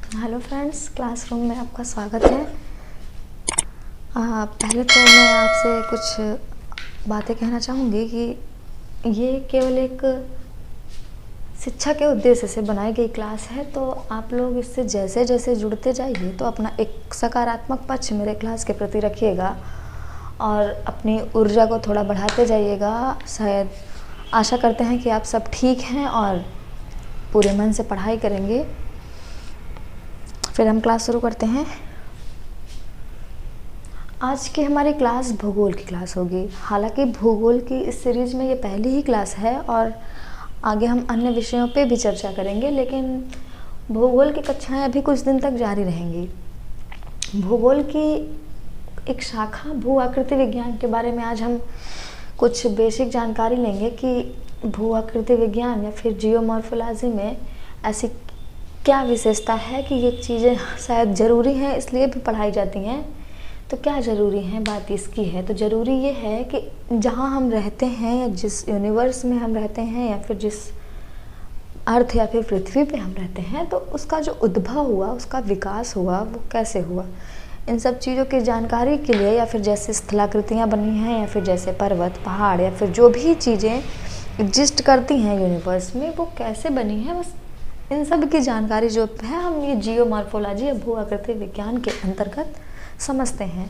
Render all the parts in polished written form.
Hello friends, classroom में आपका स्वागत है। पहले तो मैं आपसे कुछ बातें कहना चाहूँगी कि ये केवल एक शिक्षा के उद्देश्य से बनाई गई क्लास है, तो आप लोग इससे जैसे जैसे जुड़ते जाइए तो अपना एक सकारात्मक पक्ष मेरे क्लास के प्रति रखिएगा और अपनी ऊर्जा को थोड़ा बढ़ाते जाइएगा। शायद आशा करते हैं कि आप सब ठीक हैं और पूरे मन से पढ़ाई करेंगे। फिर हम क्लास शुरू करते हैं। आज की हमारी क्लास भूगोल की क्लास होगी। हालांकि भूगोल की इस सीरीज़ में ये पहली ही क्लास है और आगे हम अन्य विषयों पे भी चर्चा करेंगे, लेकिन भूगोल की कक्षाएं अभी कुछ दिन तक जारी रहेंगी। भूगोल की एक शाखा भू आकृति विज्ञान के बारे में आज हम कुछ बेसिक जानकारी लेंगे कि भू आकृति विज्ञान या फिर जियोमॉर्फोलॉजी में ऐसी क्या विशेषता है कि ये चीज़ें शायद ज़रूरी हैं इसलिए भी पढ़ाई जाती हैं। तो क्या ज़रूरी है, बात इसकी है। तो ज़रूरी ये है कि जहाँ हम रहते हैं या जिस यूनिवर्स में हम रहते हैं या फिर जिस अर्थ या फिर पृथ्वी पे हम रहते हैं, तो उसका जो उद्भव हुआ, उसका विकास हुआ, वो कैसे हुआ, इन सब चीज़ों की जानकारी के लिए, या फिर जैसे स्थलाकृतियाँ बनी हैं या फिर जैसे पर्वत पहाड़ या फिर जो भी चीज़ें एग्जिस्ट करती हैं यूनिवर्स में, वो कैसे बनी हैं, बस इन सब की जानकारी जो है हम ये जियोमॉर्फोलॉजी या भू आकृति विज्ञान के अंतर्गत समझते हैं।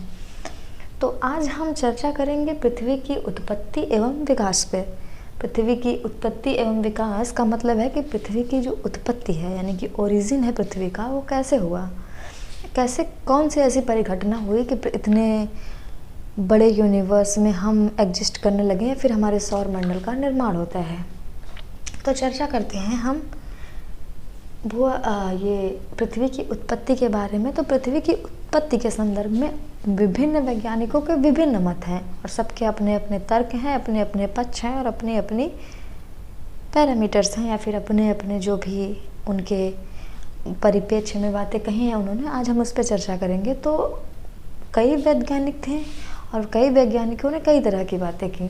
तो आज हम चर्चा करेंगे पृथ्वी की उत्पत्ति एवं विकास पे। पृथ्वी की उत्पत्ति एवं विकास का मतलब है कि पृथ्वी की जो उत्पत्ति है यानी कि ओरिजिन है पृथ्वी का, वो कैसे हुआ, कैसे कौन सी ऐसी परिघटना हुई कि इतने बड़े यूनिवर्स में हम एग्जिस्ट करने लगे या फिर हमारे सौर मंडल का निर्माण होता है। तो चर्चा करते हैं हम ये पृथ्वी की उत्पत्ति के बारे में। तो पृथ्वी की उत्पत्ति के संदर्भ में विभिन्न वैज्ञानिकों के विभिन्न मत हैं और सबके अपने अपने तर्क हैं, अपने अपने पक्ष हैं और अपनी अपनी पैरामीटर्स हैं या फिर अपने अपने जो भी उनके परिप्रेक्ष्य में बातें कही हैं उन्होंने। आज हम उस पर चर्चा करेंगे। तो कई वैज्ञानिक थे और कई वैज्ञानिकों ने कई तरह की बातें की।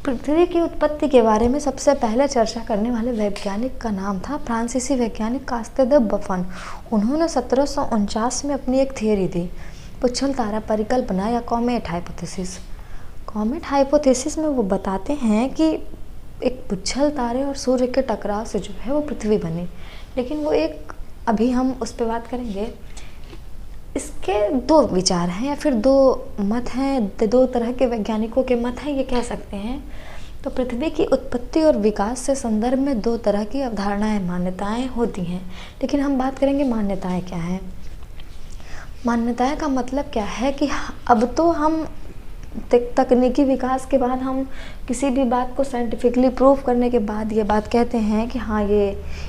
पृथ्वी की उत्पत्ति के बारे में सबसे पहले चर्चा करने वाले वैज्ञानिक का नाम था फ्रांसीसी वैज्ञानिक कास्ते द बफन। उन्होंने 1749 में अपनी एक थियरी दी, पुच्छल तारा परिकल्पना या कॉमेट हाइपोथेसिस। कॉमेट हाइपोथेसिस में वो बताते हैं कि एक पुच्छल तारे और सूर्य के टकराव से जो है वो पृथ्वी बनी। लेकिन वो एक, अभी हम उस पर बात करेंगे। इसके दो विचार हैं या फिर दो मत हैं, दो तरह के वैज्ञानिकों के मत हैं, ये कह सकते हैं। तो पृथ्वी की उत्पत्ति और विकास से संदर्भ में दो तरह की अवधारणाएं, मान्यताएं होती हैं। लेकिन हम बात करेंगे मान्यताएं क्या हैं। मान्यताएं का मतलब क्या है कि अब तो हम तकनीकी विकास के बाद हम किसी भी बात को साइंटिफिकली प्रूव करने के बाद ये बात कहते हैं कि हाँ ये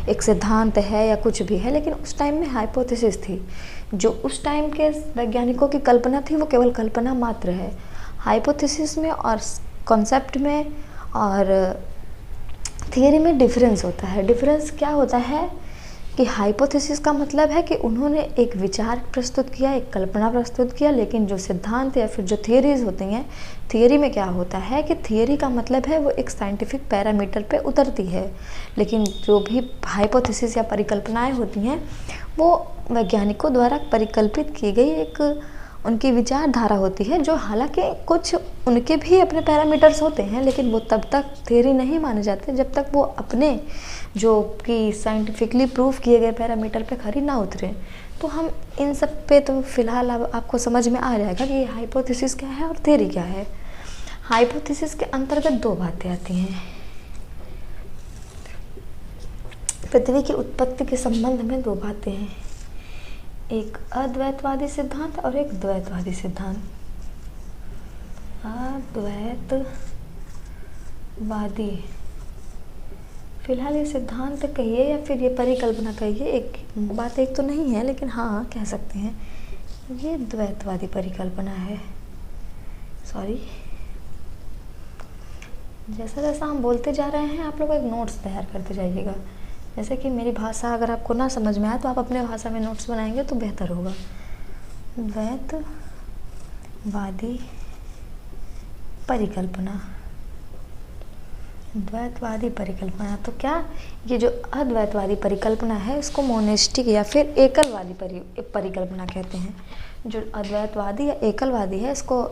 एक सिद्धांत है या कुछ भी है। लेकिन उस टाइम में हाइपोथेसिस थी, जो उस टाइम के वैज्ञानिकों की कल्पना थी, वो केवल कल्पना मात्र है। हाइपोथेसिस में और कॉन्सेप्ट में और थियरी में डिफरेंस होता है। डिफरेंस क्या होता है कि हाइपोथेसिस का मतलब है कि उन्होंने एक विचार प्रस्तुत किया, एक कल्पना प्रस्तुत किया। लेकिन जो सिद्धांत या फिर जो थियरीज होती हैं, थियरी में क्या होता है कि थियरी का मतलब है वो एक साइंटिफिक पैरामीटर पे उतरती है। लेकिन जो भी हाइपोथेसिस या परिकल्पनाएं होती हैं, वो वैज्ञानिकों द्वारा परिकल्पित की गई एक उनकी विचारधारा होती है, जो हालांकि कुछ उनके भी अपने पैरामीटर्स होते हैं, लेकिन वो तब तक थियरी नहीं माने जाते जब तक वो अपने जो कि साइंटिफिकली प्रूफ किए गए पैरामीटर पे खरी ना उतरे। तो हम इन सब पे तो फिलहाल अब आपको समझ में आ जाएगा कि हाइपोथेसिस क्या है और थियरी क्या है। हाइपोथेसिस के अंतर्गत दो बातें आती हैं। पृथ्वी की उत्पत्ति के संबंध में दो बातें हैं, एक अद्वैतवादी सिद्धांत और एक द्वैतवादी सिद्धांत। अद्वैतवादी, फिलहाल ये सिद्धांत कहिए या फिर ये परिकल्पना कहिए, एक बात एक तो नहीं है, लेकिन हाँ कह सकते हैं ये द्वैतवादी परिकल्पना है। सॉरी, जैसा जैसा हम बोलते जा रहे हैं आप लोग एक नोट्स तैयार करते जाइएगा। जैसे कि मेरी भाषा अगर आपको ना समझ में आए तो आप अपने भाषा में नोट्स बनाएंगे तो बेहतर होगा। द्वैतवादी परिकल्पना, द्वैतवादी परिकल्पना, तो क्या ये जो अद्वैतवादी परिकल्पना है इसको मोनेस्टिक या फिर एकलवादी परिकल्पना कहते हैं। जो अद्वैतवादी या एकलवादी है इसको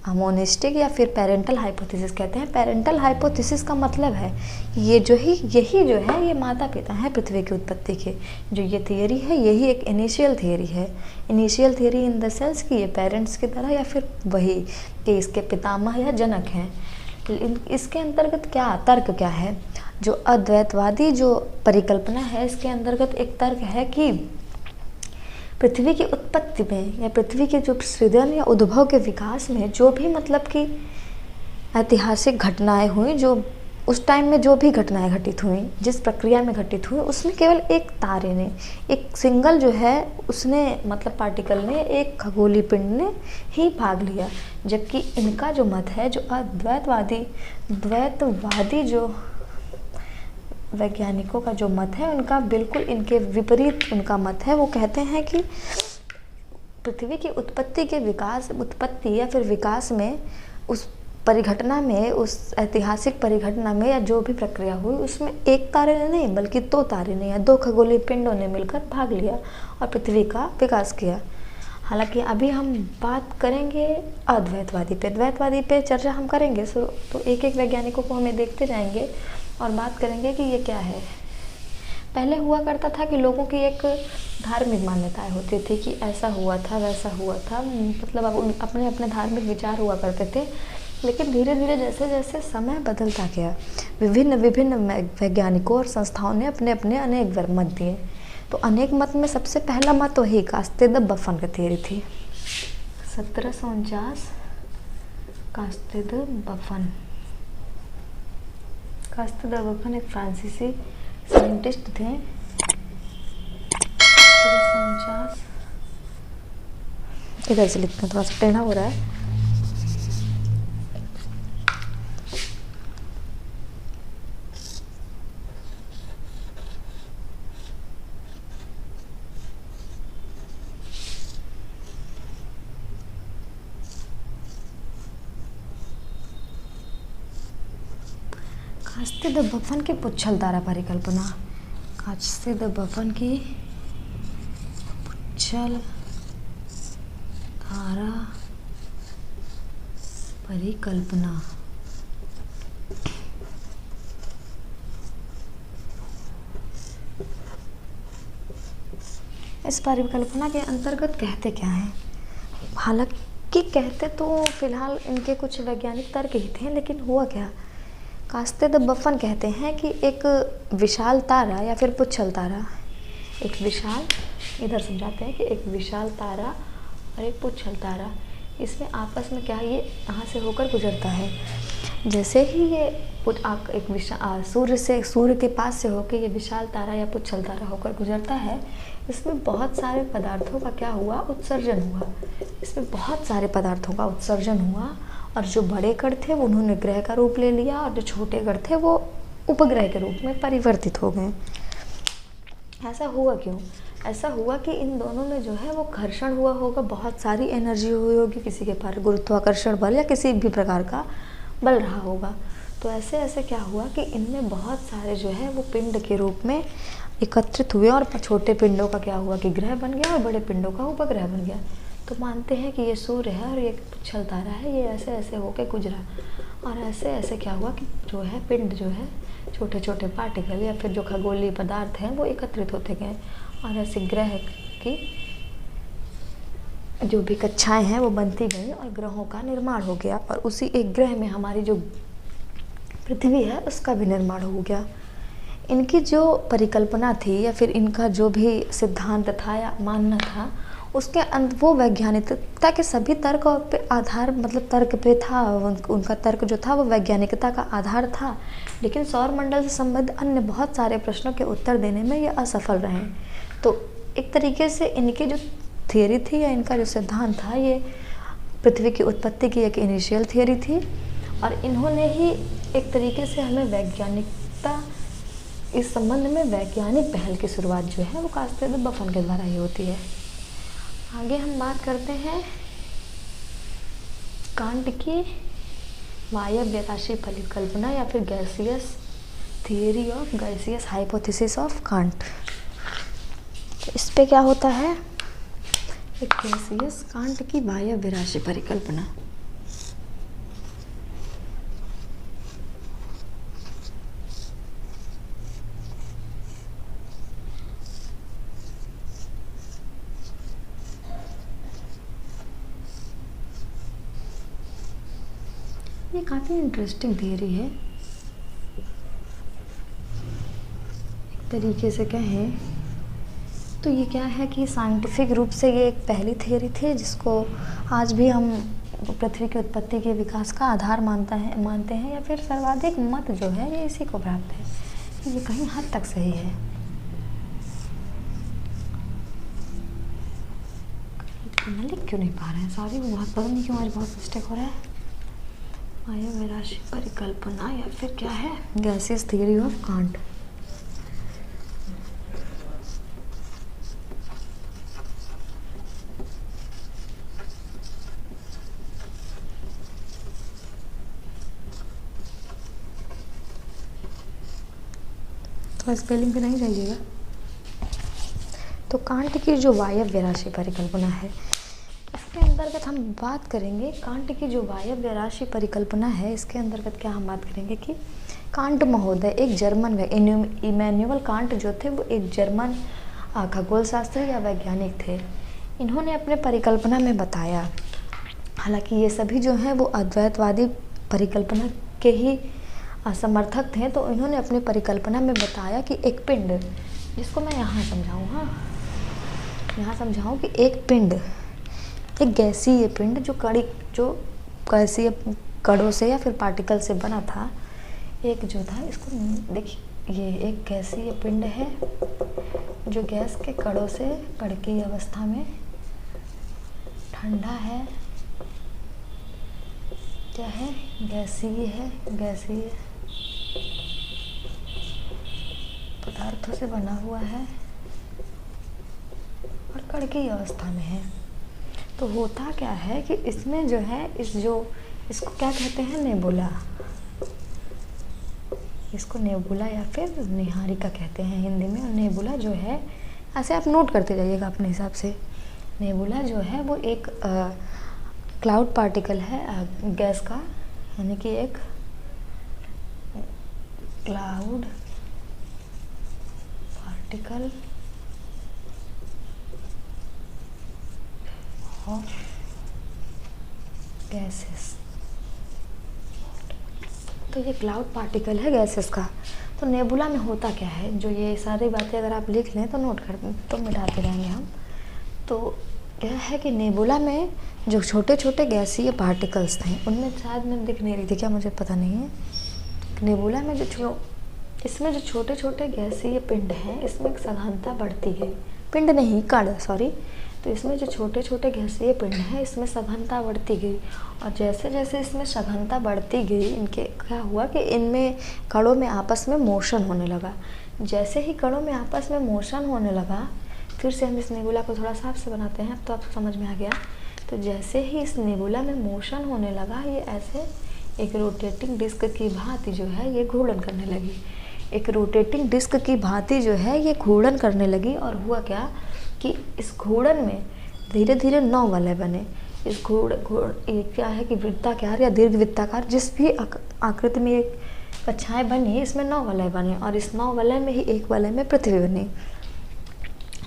मोनेस्टिक या फिर पेरेंटल हाइपोथेसिस कहते हैं। पेरेंटल हाइपोथेसिस का मतलब है यही जो है ये माता पिता हैं पृथ्वी की उत्पत्ति के। जो ये थियरी है यही एक इनिशियल थियरी है। Initial theory in the sense कि ये पेरेंट्स की तरह या फिर वही कि इसके पितामह या जनक हैं। इसके अंतर्गत क्या तर्क क्या है, जो अद्वैतवादी जो परिकल्पना है इसके अंतर्गत एक तर्क है कि पृथ्वी की उत्पत्ति में या पृथ्वी के जो सृजन या उद्भव के विकास में जो भी मतलब कि ऐतिहासिक घटनाएं हुई, जो उस टाइम में जो भी घटनाएं घटित हुई, जिस प्रक्रिया में घटित हुई, उसमें केवल एक तारे ने, एक सिंगल जो है उसने मतलब पार्टिकल ने, एक खगोलीय पिंड ने ही भाग लिया। जबकि इनका जो मत है, जो द्वैतवादी जो वैज्ञानिकों का जो मत है उनका बिल्कुल इनके विपरीत उनका मत है। वो कहते हैं कि पृथ्वी की उत्पत्ति या फिर विकास में, उस परिघटना में, उस ऐतिहासिक परिघटना में या जो भी प्रक्रिया हुई उसमें एक तारे ने नहीं बल्कि दो तारे ने या दो खगोलीय पिंडों ने मिलकर भाग लिया और पृथ्वी का विकास किया। हालांकि अभी हम बात करेंगे अद्वैतवादी पे। द्वैतवादी पे चर्चा हम करेंगे तो एक एक वैज्ञानिकों को हमें देखते जाएंगे और बात करेंगे कि ये क्या है। पहले हुआ करता था कि लोगों की एक धार्मिक मान्यताएं होती थी कि ऐसा हुआ था वैसा हुआ था, मतलब अब अपने अपने धार्मिक विचार हुआ करते थे। लेकिन धीरे धीरे जैसे जैसे समय बदलता गया, विभिन्न वैज्ञानिकों और संस्थाओं ने अपने अपने अनेक मत दिए। तो अनेक मत में सबसे पहला मत वही कास्ते द बफन की थियरी थी। 1749 कास्ते द बफन। कास्ते द बफन एक फ्रांसीसी साइंटिस्ट थे। 1749, इधर से लिखते हैं, थोड़ा सा टेढ़ा हो रहा है। कास्ते द बफन की पुच्छल तारा परिकल्पना। कास्ते द बफन की पुच्छल तारा परिकल्पना। इस परिकल्पना के अंतर्गत कहते क्या है? हालांकि कहते तो फिलहाल इनके कुछ वैज्ञानिक तर्क ही थे, लेकिन हुआ क्या? कास्ते द बफन कहते हैं कि एक विशाल तारा या फिर पुच्छल तारा, एक विशाल, इधर समझाते हैं कि एक विशाल तारा और एक पुच्छल तारा, इसमें आपस में क्या है, ये यहाँ से होकर गुजरता है। जैसे ही ये एक विशाल सूर्य के पास से होकर ये विशाल तारा या पुच्छल तारा होकर गुजरता है, इसमें बहुत सारे पदार्थों का क्या हुआ, उत्सर्जन हुआ। इसमें बहुत सारे पदार्थों का उत्सर्जन हुआ और जो बड़े कण थे वो उन्होंने ग्रह का रूप ले लिया और जो छोटे कण थे वो उपग्रह के रूप में परिवर्तित हो गए। ऐसा हुआ क्यों? ऐसा हुआ कि इन दोनों में जो है वो घर्षण हुआ होगा, बहुत सारी एनर्जी हुई होगी, किसी के पास गुरुत्वाकर्षण बल या किसी भी प्रकार का बल रहा होगा। तो ऐसे ऐसे क्या हुआ कि इनमें बहुत सारे जो है वो पिंड के रूप में एकत्रित हुए और छोटे पिंडों का क्या हुआ कि ग्रह बन गया और बड़े पिंडों का उपग्रह बन गया। तो मानते हैं कि ये सूर्य है और ये पुच्छल तारा है, ये ऐसे ऐसे होके गुजरा और ऐसे ऐसे क्या हुआ कि जो है पिंड जो है छोटे छोटे पार्टिकल या फिर जो खगोलीय पदार्थ हैं वो एकत्रित होते गए और ऐसे ग्रह की जो भी कक्षाएं हैं वो बनती गई और ग्रहों का निर्माण हो गया और उसी एक ग्रह में हमारी जो पृथ्वी है उसका भी निर्माण हो गया। इनकी जो परिकल्पना थी या फिर इनका जो भी सिद्धांत था या मानना था, उसके वो वैज्ञानिकता के सभी तर्क पे आधार, मतलब तर्क पे था। उनका तर्क जो था वो वैज्ञानिकता का आधार था, लेकिन सौर मंडल से संबद्ध अन्य बहुत सारे प्रश्नों के उत्तर देने में ये असफल रहे। तो एक तरीके से इनकी जो थियरी थी या इनका जो सिद्धांत था, ये पृथ्वी की उत्पत्ति की एक इनिशियल थियरी थी और इन्होंने ही एक तरीके से हमें वैज्ञानिकता, इस संबंध में वैज्ञानिक पहल की शुरुआत जो है वो कास्ते द बफन के द्वारा ही होती है। आगे हम बात करते हैं कांट की वायव्य राशि परिकल्पना या फिर gaseous theory of gaseous hypothesis of can't. तो इस पे क्या होता है, एक गैसियस कांट की वायव्य राशि परिकल्पना। ये काफ़ी इंटरेस्टिंग थियरी है। एक तरीके से कहें तो ये क्या है कि साइंटिफिक रूप से ये एक पहली थियरी थी जिसको आज भी हम पृथ्वी की उत्पत्ति के विकास का आधार मानते हैं या फिर सर्वाधिक मत जो है ये इसी को प्राप्त है कि ये कहीं हद तक सही है। लिख क्यों नहीं पा रहे हैं, सॉरी, बहुत पता नहीं क्यों आज बहुत मिस्टेक हो रहा है। वायव्य राशि परिकल्पना या फिर क्या है, गैसियस थियरी ऑफ कांट। तो स्पेलिंग पे नहीं जाइएगा। तो कांट की जो वायव्य राशि परिकल्पना है इसके अंतर्गत हम बात करेंगे। कांट की जो वायव्य राशि परिकल्पना है इसके अंतर्गत क्या हम बात करेंगे कि कांट महोदय एक जर्मन इमैनुअल कांट जो थे वो एक जर्मन खगोल शास्त्री या वैज्ञानिक थे। इन्होंने अपने परिकल्पना में बताया, हालांकि ये सभी जो हैं वो अद्वैतवादी परिकल्पना के ही समर्थक थे, तो इन्होंने अपनी परिकल्पना में बताया कि एक पिंड, जिसको मैं यहाँ समझाऊँ, हाँ यहाँ समझाऊँ कि एक पिंड, एक गैसीय पिंड जो गैसीय कणों से या फिर पार्टिकल से बना था। एक जो था, इसको देखिए, ये एक गैसीय पिंड है जो गैस के कणों से कण की अवस्था में ठंडा है, क्या है, गैसीय है, गैसीय पदार्थों से बना हुआ है और कण की अवस्था में है। तो होता क्या है कि इसमें जो है इसको क्या कहते हैं, नेबुला। इसको नेबुला या फिर निहारिका कहते हैं हिंदी में। और नेबुला जो है, ऐसे आप नोट करते जाइएगा अपने हिसाब से। नेबुला जो है वो एक क्लाउड पार्टिकल है गैस का, यानी कि एक क्लाउड पार्टिकल ऑफ गैसेस। तो ये क्लाउड पार्टिकल है गैसेस का। तो नेबुला में होता क्या है, जो ये सारी बातें अगर आप लिख लें तो नोट कर, तो मिटाते रहेंगे हम। तो क्या है कि नेबुला में जो छोटे छोटे गैसीय पार्टिकल्स थे, उनमें शायद मैं दिख नहीं रही थी क्या, मुझे पता नहीं है। नेबुला में इसमें जो छोटे छोटे गैसीय पिंड हैं, इसमें सघनता बढ़ती गई, पिंड नहीं कण, सॉरी। तो इसमें जो छोटे छोटे गैसीय पिंड हैं इसमें सघनता बढ़ती गई, और जैसे जैसे इसमें सघनता बढ़ती गई, इनके क्या हुआ कि इनमें कणों में आपस में मोशन होने लगा। जैसे ही कणों में आपस में मोशन होने लगा, फिर से हम इस नेबुला को थोड़ा साफ से बनाते हैं, अब तो आपको समझ में आ गया। तो जैसे ही इस नेबुला में मोशन होने लगा, ये ऐसे एक रोटेटिंग डिस्क की भांति जो है ये घूर्णन करने लगी। एक रोटेटिंग डिस्क की भांति जो है ये घूर्णन करने लगी। और हुआ क्या कि इस घूर्णन में धीरे धीरे 9 वलय बने। इस ये क्या है कि वृत्ताकार या दीर्घवृत्ताकार जिस भी आकृति में एक कक्षाएं बनी, इसमें 9 वलय बने, और इस 9 वलय में ही एक वलय में पृथ्वी बनी।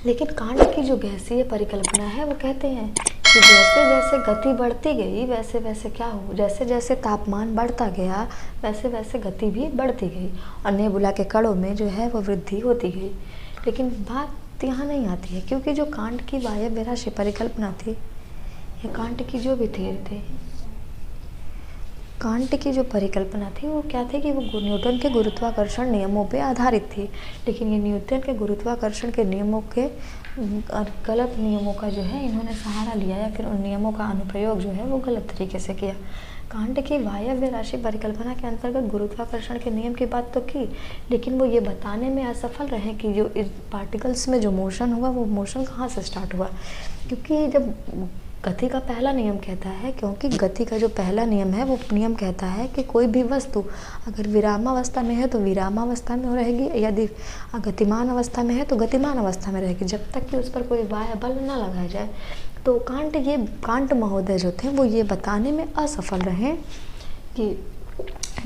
लेकिन कांट की जो गैसीय परिकल्पना है वो कहते हैं कि जैसे जैसे गति बढ़ती गई, वैसे वैसे क्या हो, जैसे जैसे तापमान बढ़ता गया, वैसे वैसे गति भी बढ़ती गई, और नेबुला के कणों में जो है वो वृद्धि होती गई। लेकिन बात यहाँ नहीं आती है, क्योंकि जो कांट की वायव्य राशि परिकल्पना थी, या कांट की जो भी थियरी थी, कांट की जो परिकल्पना थी वो क्या थी कि वो न्यूटन के गुरुत्वाकर्षण नियमों पे आधारित थी। लेकिन ये न्यूटन के गुरुत्वाकर्षण के नियमों के गलत नियमों का जो है इन्होंने सहारा लिया, या फिर उन नियमों का अनुप्रयोग जो है वो गलत तरीके से किया। कांट की वायव्य राशि परिकल्पना के अंतर्गत गुरुत्वाकर्षण के नियम की बात तो की, लेकिन वो ये बताने में असफल रहे कि जो इस पार्टिकल्स में जो मोशन हुआ वो मोशन कहाँ से स्टार्ट हुआ। क्योंकि जब गति का पहला नियम कहता है, क्योंकि गति का जो पहला नियम है वो नियम कहता है कि कोई भी वस्तु अगर विरामावस्था में है तो विरामावस्था में रहेगी, यदि गतिमान अवस्था में है तो गतिमान अवस्था में रहेगी, जब तक कि उस पर कोई बाह्य बल न लगाया जाए। तो कांट महोदय जो थे वो ये बताने में असफल रहे कि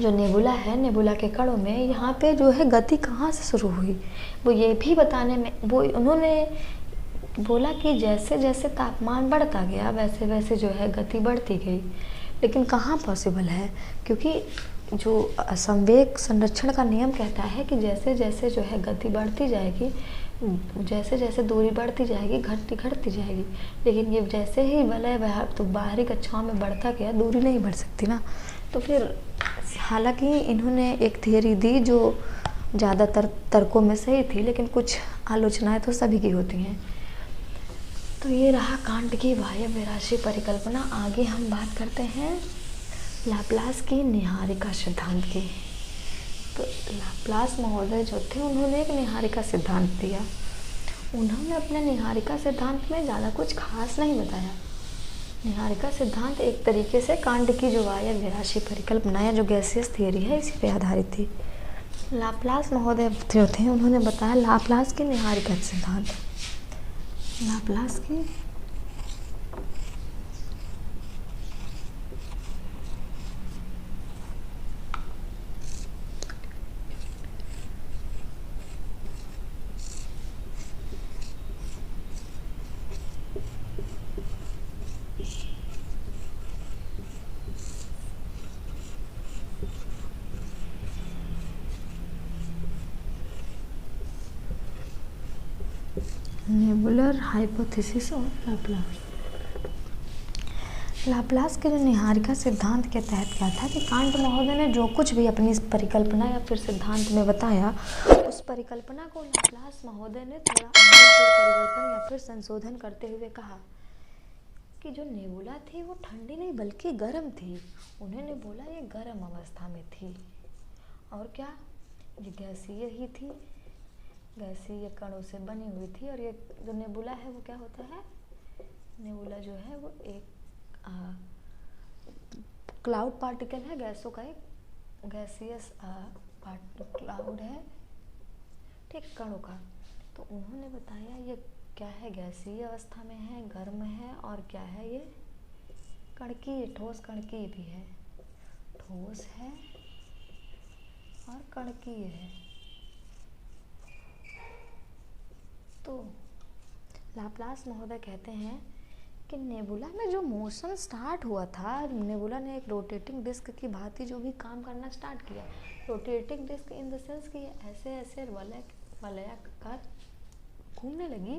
जो नेबुला है, नेबुला के कणों में यहाँ पे जो है गति कहाँ से शुरू हुई। वो ये भी बताने में उन्होंने बोला कि जैसे जैसे तापमान बढ़ता गया वैसे वैसे जो है गति बढ़ती गई, लेकिन कहाँ पॉसिबल है, क्योंकि जो संवेग संरक्षण का नियम कहता है कि जैसे जैसे जो है गति बढ़ती जाएगी, जैसे जैसे दूरी बढ़ती जाएगी घटती जाएगी, लेकिन ये जैसे ही वलय तो बाहरी कक्षाओं में बढ़ता गया, दूरी नहीं बढ़ सकती ना। तो फिर हालांकि इन्होंने एक थियरी दी जो ज़्यादातर तर्कों में सही थी, लेकिन कुछ आलोचनाएं तो सभी की होती हैं। तो ये रहा कांट की वायव्य राशि परिकल्पना। आगे हम बात करते हैं लाप्लास की निहारिका सिद्धांत की। तो लाप्लास महोदय जो थे उन्होंने एक निहारिका सिद्धांत दिया। उन्होंने अपने निहारिका सिद्धांत में ज़्यादा कुछ खास नहीं बताया। निहारिका सिद्धांत एक तरीके से कांट की जो वायव्य राशि परिकल्पना या जो गैसियस थियरी है इसी पे आधारित थी। लाप्लास महोदय जो थे उन्होंने बताया लाप्लास की निहारिका सिद्धांत। लाप्लास की नेबुलर हाइपोथेसिस और लाप्लास के जो निहारिका सिद्धांत के तहत क्या था कि कांट महोदय ने जो कुछ भी अपनी परिकल्पना या फिर सिद्धांत में बताया, उस परिकल्पना को लाप्लास महोदय ने थोड़ा परिवर्तन या फिर संशोधन करते हुए कहा कि जो नेबुला थी वो ठंडी नहीं बल्कि गर्म थी। उन्होंने बोला ये गर्म अवस्था में थी, और क्या ये गैसीय ही थी, गैसीय कणों से बनी हुई थी। और ये जो नेबुला है वो क्या होता है, नेबुला जो है वो एक क्लाउड पार्टिकल है, गैसों का एक गैसियस क्लाउड है, ठीक, कणों का। तो उन्होंने बताया ये क्या है, गैसीय अवस्था में है, गर्म है, और क्या है ये कणकीय, ठोस कणकीय भी है, ठोस है और कणकीय है। तो लाप्लास महोदय कहते हैं कि नेबुला में जो मोशन स्टार्ट हुआ था, नेबुला ने एक रोटेटिंग डिस्क की भांति जो भी काम करना स्टार्ट किया। Rotating disc in the sense कि ऐसे ऐसे वलयाकार घूमने लगी,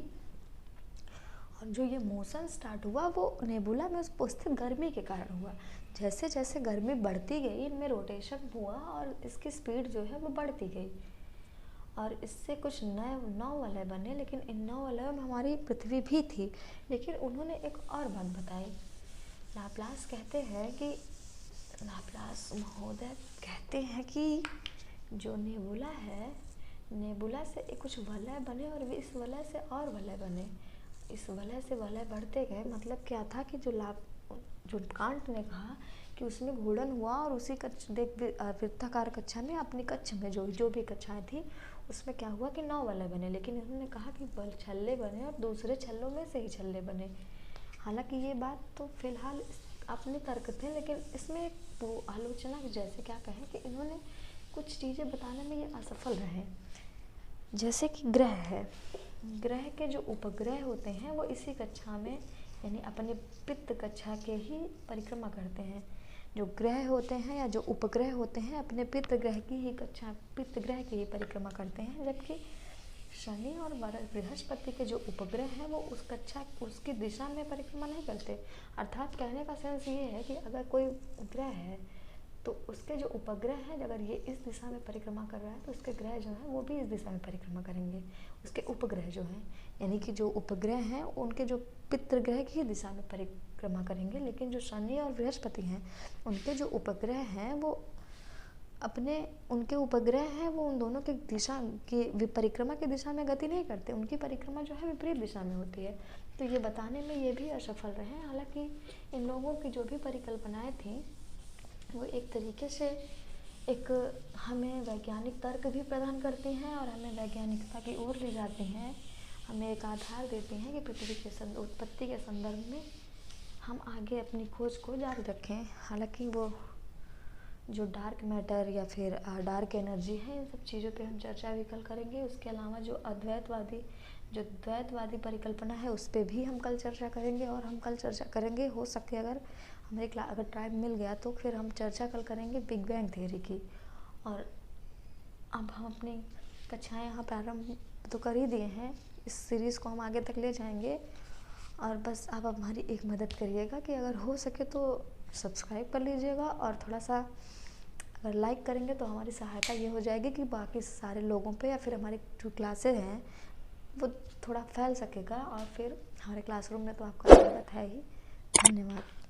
और जो ये मोशन स्टार्ट हुआ वो नेबुला में उपस्थित गर्मी के कारण हुआ। जैसे जैसे गर्मी बढ़ती गई इनमें रोटेशन हुआ और इसकी स्पीड जो है वो बढ़ती गई, और इससे कुछ नए 9 वलय बने। लेकिन इन 9 वलयों में हमारी पृथ्वी भी थी। लेकिन उन्होंने एक और बात बताई। लाप्लास कहते हैं कि लाप्लास महोदय कहते हैं कि जो नेबुला है, नेबुला से कुछ वलय बने और इस वलय से और वलय बने, इस वलय से वलय बढ़ते गए। मतलब क्या था कि जो कांट ने कहा कि उसमें घूर्णन हुआ और उसी वृत्ताकार कक्षा में अपनी कक्ष में जो भी कक्षाएं थी उसमें क्या हुआ कि 9 वलय बने। लेकिन इन्होंने कहा कि छल्ले बने और दूसरे छल्लों में से ही छल्ले बने। हालांकि ये बात तो फिलहाल अपने तर्क थे, लेकिन इसमें वो आलोचना जैसे क्या कहें कि इन्होंने कुछ चीज़ें बताने में ये असफल रहे। जैसे कि ग्रह है, ग्रह के जो उपग्रह होते हैं वो इसी कक्षा में यानी अपने पित्त कक्षा के ही परिक्रमा करते हैं। जो ग्रह होते हैं या जो उपग्रह होते हैं अपने पित्त ग्रह की ही परिक्रमा करते हैं, जबकि शनि और बृहस्पति के जो उपग्रह हैं वो उसकी दिशा में परिक्रमा नहीं करते। अर्थात कहने का सेंस ये है कि अगर कोई ग्रह है तो उसके जो उपग्रह हैं अगर ये इस दिशा में परिक्रमा कर रहा है तो उसके ग्रह जो हैं वो भी इस दिशा में परिक्रमा करेंगे, उसके उपग्रह जो हैं, यानी कि जो उपग्रह हैं उनके जो पितृग्रह की दिशा में परिक्रमा करेंगे। लेकिन जो शनि और बृहस्पति हैं उनके जो उपग्रह हैं वो अपने उनके उपग्रह हैं वो उन दोनों की दिशा की परिक्रमा की दिशा में गति नहीं करते, उनकी परिक्रमा जो है विपरीत दिशा में होती है। तो ये बताने में ये भी असफल रहे। हालांकि इन लोगों की जो भी परिकल्पनाएं थी वो एक तरीके से एक हमें वैज्ञानिक तर्क भी प्रदान करती हैं और हमें वैज्ञानिकता की ओर ले जाती हैं, हमें एक आधार देती हैं कि पृथ्वी के उत्पत्ति के संदर्भ में हम आगे अपनी खोज को जारी रखें। हालांकि वो जो डार्क मैटर या फिर डार्क एनर्जी है, इन सब चीज़ों पे हम चर्चा भी कल करेंगे। उसके अलावा जो द्वैतवादी परिकल्पना है उस पर भी हम कल चर्चा करेंगे। और हम कल चर्चा करेंगे, हो सके अगर अगर टाइम मिल गया तो फिर हम चर्चा कल करेंगे बिग बैंग थ्योरी की। और अब हम अपनी कक्षाएं यहाँ प्रारंभ तो कर ही दिए हैं, इस सीरीज़ को हम आगे तक ले जाएंगे। और बस आप हमारी एक मदद करिएगा कि अगर हो सके तो सब्सक्राइब कर लीजिएगा, और थोड़ा सा अगर लाइक करेंगे तो हमारी सहायता ये हो जाएगी कि बाकी सारे लोगों पे या फिर हमारी जो क्लासेज हैं वो थोड़ा फैल सकेगा। और फिर हमारे क्लासरूम में तो आपका स्वागत है ही। धन्यवाद।